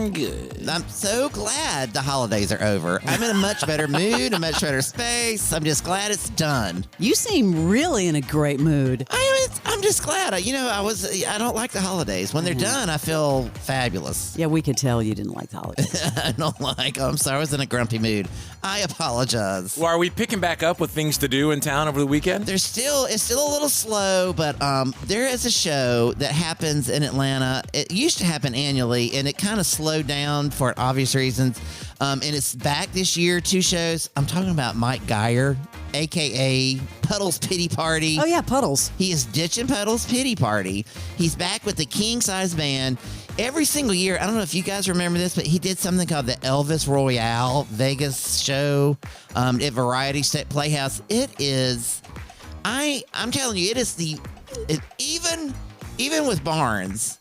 I'm good. I'm so glad the holidays are over. I'm in a much better mood, a much better space. I'm just glad it's done. You seem really in a great mood. I'm just glad. I don't like the holidays. When they're done, I feel fabulous. Yeah, we could tell you didn't like the holidays. I don't like them, so I was in a grumpy mood. I apologize. Well, are we picking back up with things to do in town over the weekend? It's still a little slow, but there is a show that happens in Atlanta. It used to happen annually, and it kind of slowed down for obvious reasons. And it's back this year, 2 shows. I'm talking about Mike Geier, a.k.a. Puddles Pity Party. Oh, yeah, Puddles. He is ditching Puddles Pity Party. He's back with the King Size Band. Every single year, I don't know if you guys remember this, but he did something called the Elvis Royale Vegas show at Variety State Playhouse. It is, I'm telling you, even with Barnes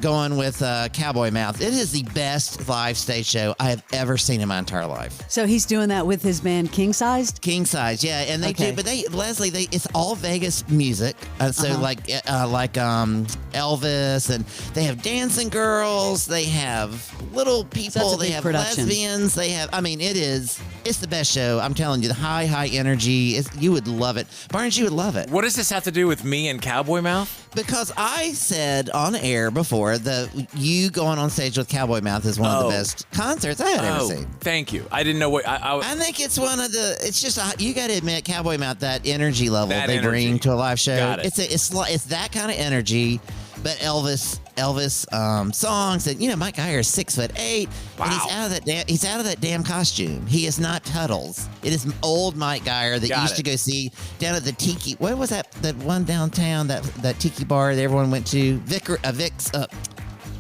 going with Cowboy Mouth, it is the best live stage show I have ever seen in my entire life. So he's doing that with his band King Sized? King Size, yeah, and Leslie, it's all Vegas music. Like Elvis, and they have dancing girls, they have little people, they have lesbians, they have. It's the best show. I'm telling you, the high energy. You would love it, Barnes. You would love it. What does this have to do with me and Cowboy Mouth? Because I said on air before that you going on stage with Cowboy Mouth is one of the best concerts I had ever seen. Thank you. I didn't know what I think it's one of the. It's just you got to admit, Cowboy Mouth, that energy level they bring to a live show. Got it. It's that kind of energy, but Elvis songs, and Mike Geier is 6'8", wow. And he's out of that damn costume. He is not Puddles. It is old Mike Geier that used to go see down at the Tiki. What was that one downtown, that Tiki bar that everyone went to? Vic's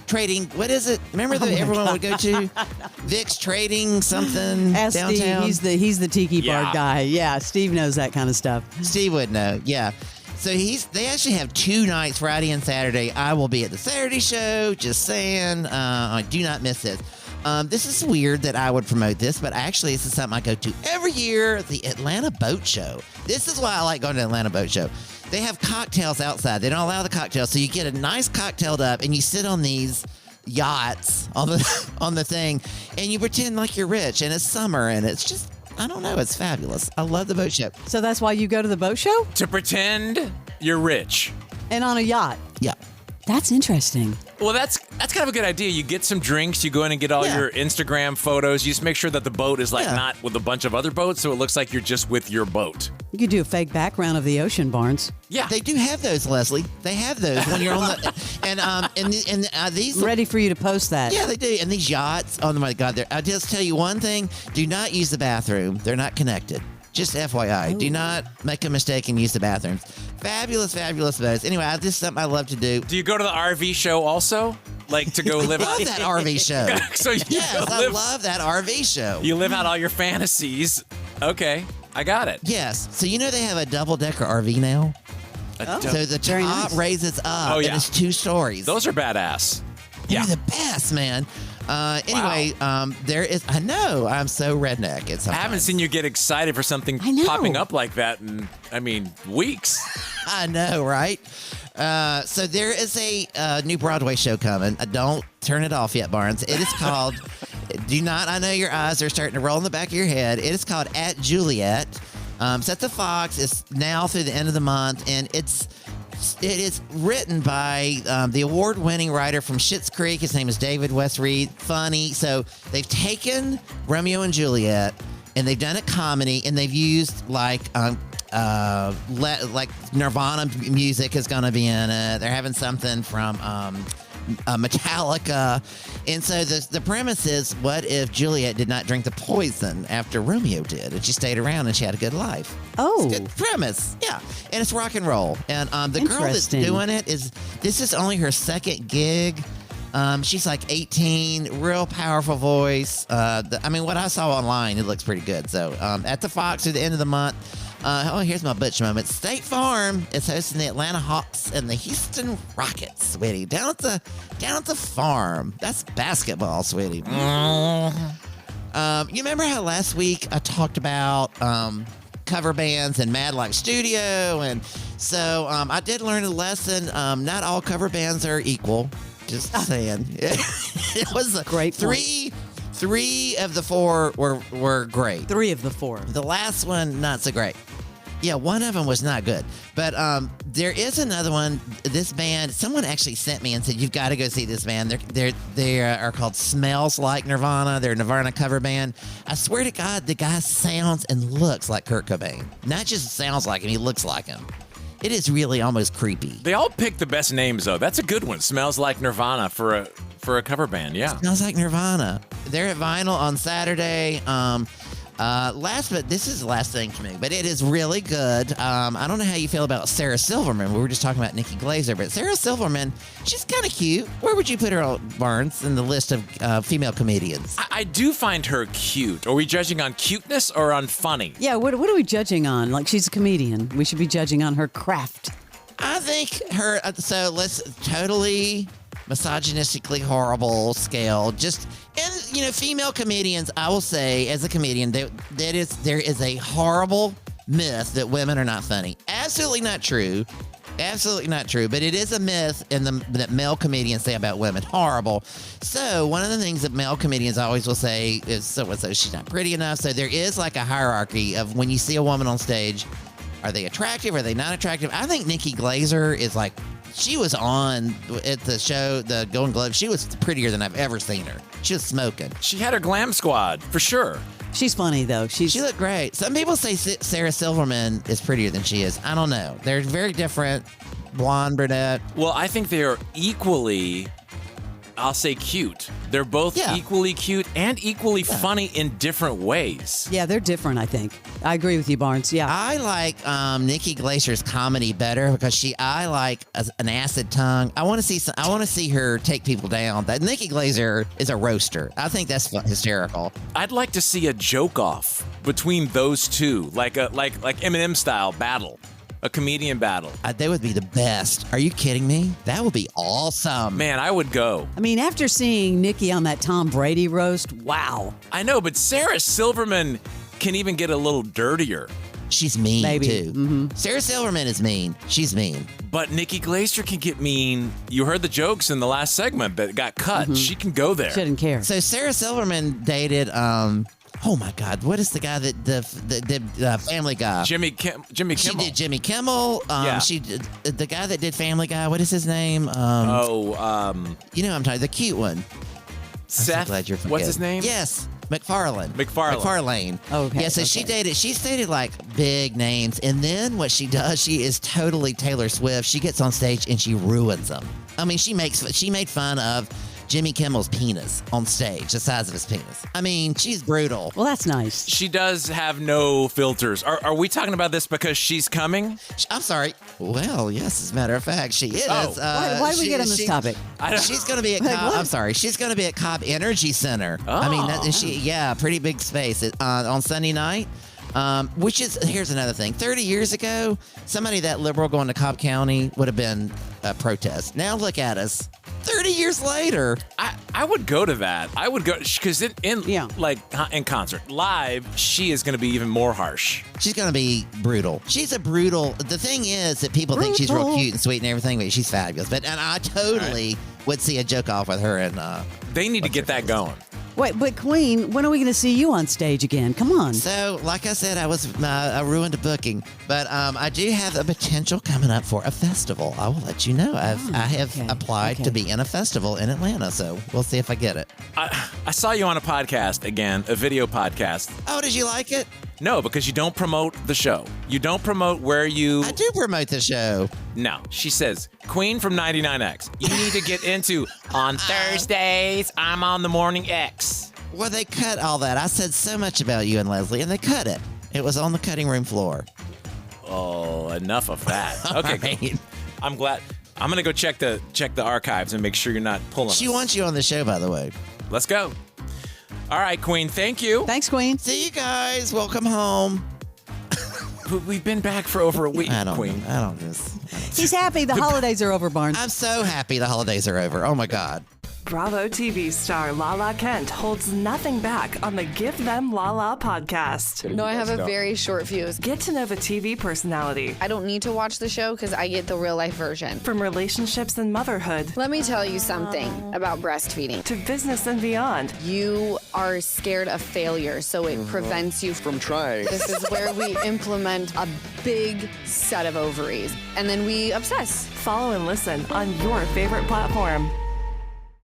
Trading. What is it? Remember that everyone would go to Vic's Trading something downtown. Steve, he's the Tiki bar guy. Yeah, Steve knows that kind of stuff. Steve would know. Yeah. So they actually have 2 nights, Friday and Saturday. I will be at the Saturday show. Just saying, I do not miss it. This is weird that I would promote this, but actually this is something I go to every year, the Atlanta Boat Show. This is why I like going to the Atlanta Boat Show. They have cocktails outside. They don't allow the cocktails, so you get a nice cocktailed up, and you sit on these yachts on the thing, and you pretend like you're rich, and it's summer, and it's just, I don't know, it's fabulous. I love the boat show. So that's why you go to the boat show? To pretend you're rich. And on a yacht? Yeah. That's interesting. Well, that's kind of a good idea. You get some drinks, you go in and get all your Instagram photos. You just make sure that the boat is not with a bunch of other boats, so it looks like you're just with your boat. You could do a fake background of the ocean, Barnes. Yeah. They do have those, Leslie. They have those when you're on the and these ready for you to post that. Yeah, they do. And these yachts, oh my God, I'll just tell you one thing, do not use the bathroom. They're not connected. Just FYI, do not make a mistake and use the bathrooms. Fabulous boats. Anyway, this is something I love to do. Do you go to the RV show also? Like to go live I love that RV show. So I love that RV show. You live out all your fantasies. Okay, I got it. Yes. So they have a double-decker RV now? So the top raises up, and it's 2 stories. Those are badass. They're the best, man. Anyway, there is. I know I'm so redneck. I haven't seen you get excited for something popping up like that in, weeks. I know, right? So there is a new Broadway show coming. Don't turn it off yet, Barnes. It is called. Do not. I know your eyes are starting to roll in the back of your head. It is called At Juliet. It's at the Fox. It's now through the end of the month, and it is written by the award-winning writer from Schitt's Creek. His name is David West Reed. Funny. So they've taken Romeo and Juliet, and they've done a comedy, and they've used like Nirvana music is going to be in it. They're having something from Metallica. And so the premise is, what if Juliet did not drink the poison after Romeo did, and she stayed around and she had a good life? Oh. It's a good premise. Yeah. And it's rock and roll. And the girl that's doing it this is only her second gig. She's like 18, real powerful voice. What I saw online, it looks pretty good. So at the Fox through the end of the month. Here's my Butch moment. State Farm is hosting the Atlanta Hawks and the Houston Rockets, sweetie. Down at the farm. That's basketball, sweetie. You remember how last week I talked about cover bands and Mad Like Studio? And so I did learn a lesson. Not all cover bands are equal. Just saying. It was a Great point. Three of the four were great. 3 of the 4. The last one, not so great. Yeah, one of them was not good. But there is another one. This band, someone actually sent me and said, you've got to go see this band. They are called Smells Like Nirvana. They're a Nirvana cover band. I swear to God, the guy sounds and looks like Kurt Cobain. Not just sounds like him, he looks like him. It is really almost creepy. They all pick the best names, though. That's a good one. Smells Like Nirvana for a cover band, yeah. Smells Like Nirvana. They're at Vinyl on Saturday. This is the last thing for me, but it is really good. I don't know how you feel about Sarah Silverman. We were just talking about Nikki Glaser, but Sarah Silverman, she's kind of cute. Where would you put her, Barnes, in the list of female comedians? I do find her cute. Are we judging on cuteness or on funny? Yeah, what are we judging on? Like, she's a comedian. We should be judging on her craft. I think her, so let's totally misogynistically horrible scale. And female comedians, I will say, as a comedian, there is a horrible myth that women are not funny. Absolutely not true. Absolutely not true. But it is a myth that male comedians say about women. Horrible. So one of the things that male comedians always will say is, so she's not pretty enough. So there is like a hierarchy of when you see a woman on stage, are they attractive? Are they not attractive? I think Nikki Glaser is like, she was on at the show, the Golden Globe. She was prettier than I've ever seen her. She was smoking. She had her glam squad, for sure. She's funny, though. She looked great. Some people say Sarah Silverman is prettier than she is. I don't know. They're very different. Blonde, brunette. Well, I think they are equally, I'll say, cute. They're both equally cute and equally funny in different ways. Yeah, they're different, I think. I agree with you, Barnes. Yeah. I like Nikki Glaser's comedy better because I like an acid tongue. I want to see her take people down. That Nikki Glaser is a roaster. I think that's hysterical. I'd like to see a joke off between those two, like Eminem style battle. A comedian battle. They would be the best. Are you kidding me? That would be awesome. Man, I would go. I mean, after seeing Nikki on that Tom Brady roast, wow. I know, but Sarah Silverman can even get a little dirtier. She's mean, Maybe. too. Mm-hmm. Sarah Silverman is mean. She's mean. But Nikki Glaser can get mean. You heard the jokes in the last segment that got cut. Mm-hmm. She can go there. She didn't care. So Sarah Silverman dated... oh my God! What is the guy that the Family Guy? Jimmy Kimmel. She did Jimmy Kimmel. Yeah. She did, the guy that did Family Guy. What is his name? You know I'm talking the cute one. Seth. I'm so glad you're forgetting. What's his name? Yes, McFarlane. McFarlane. Okay. Yeah. So she's dated like big names, and then what she does, she is totally Taylor Swift. She gets on stage and she ruins them. I mean, she made fun of Jimmy Kimmel's penis on stage, the size of his penis. I mean, she's brutal. Well, that's nice. She does have no filters. Are we talking about this because she's coming? I'm sorry. Well, yes, as a matter of fact, she is. Oh. Why did we get on this topic? She's going to be at Cobb. I'm sorry. She's going to be at Cobb Energy Center. Oh. I mean, pretty big space on Sunday night. Here's another thing. 30 years ago, somebody that liberal going to Cobb County would have been a protest. Now look at us. 30 years later. I would go to that. I would go because in concert, live, she is going to be even more harsh. She's going to be brutal. She's a brutal. The thing is that people think she's real cute and sweet and everything, but she's fabulous. And I totally would see a joke off with her. And they need to get that going. Wait, but Queen, when are we going to see you on stage again? Come on. So, like I said, I ruined a booking, but I do have a potential coming up for a festival. I will let you know. I have applied to be in a festival in Atlanta, so we'll see if I get it. I saw you on a podcast again, a video podcast. Oh, did you like it? No, because you don't promote the show. You don't promote where you... I do promote the show. No. She says, Queen from 99X. You need to get into, on Thursdays, I'm on the Morning X. Well, they cut all that. I said so much about you and Leslie, and they cut it. It was on the cutting room floor. Oh, enough of that. Okay, right. I'm glad. I'm going to go check the archives and make sure you're not pulling She us. wants you on the show, by the way. Let's go. All right, Queen. Thank you. Thanks, Queen. See you guys. Welcome home. We've been back for over a week, Queen. I don't know. He's happy the holidays are over, Barnes. I'm so happy the holidays are over. Oh, my God. Bravo TV star Lala Kent holds nothing back on the Give Them Lala podcast. No, I have a very short fuse. Get to know the TV personality. I don't need to watch the show because I get the real life version. From relationships and motherhood. Let me tell you something about breastfeeding. To business and beyond. You are scared of failure, so it prevents you from trying. This is where we implement a big set of ovaries, and then we obsess. Follow and listen on your favorite platform.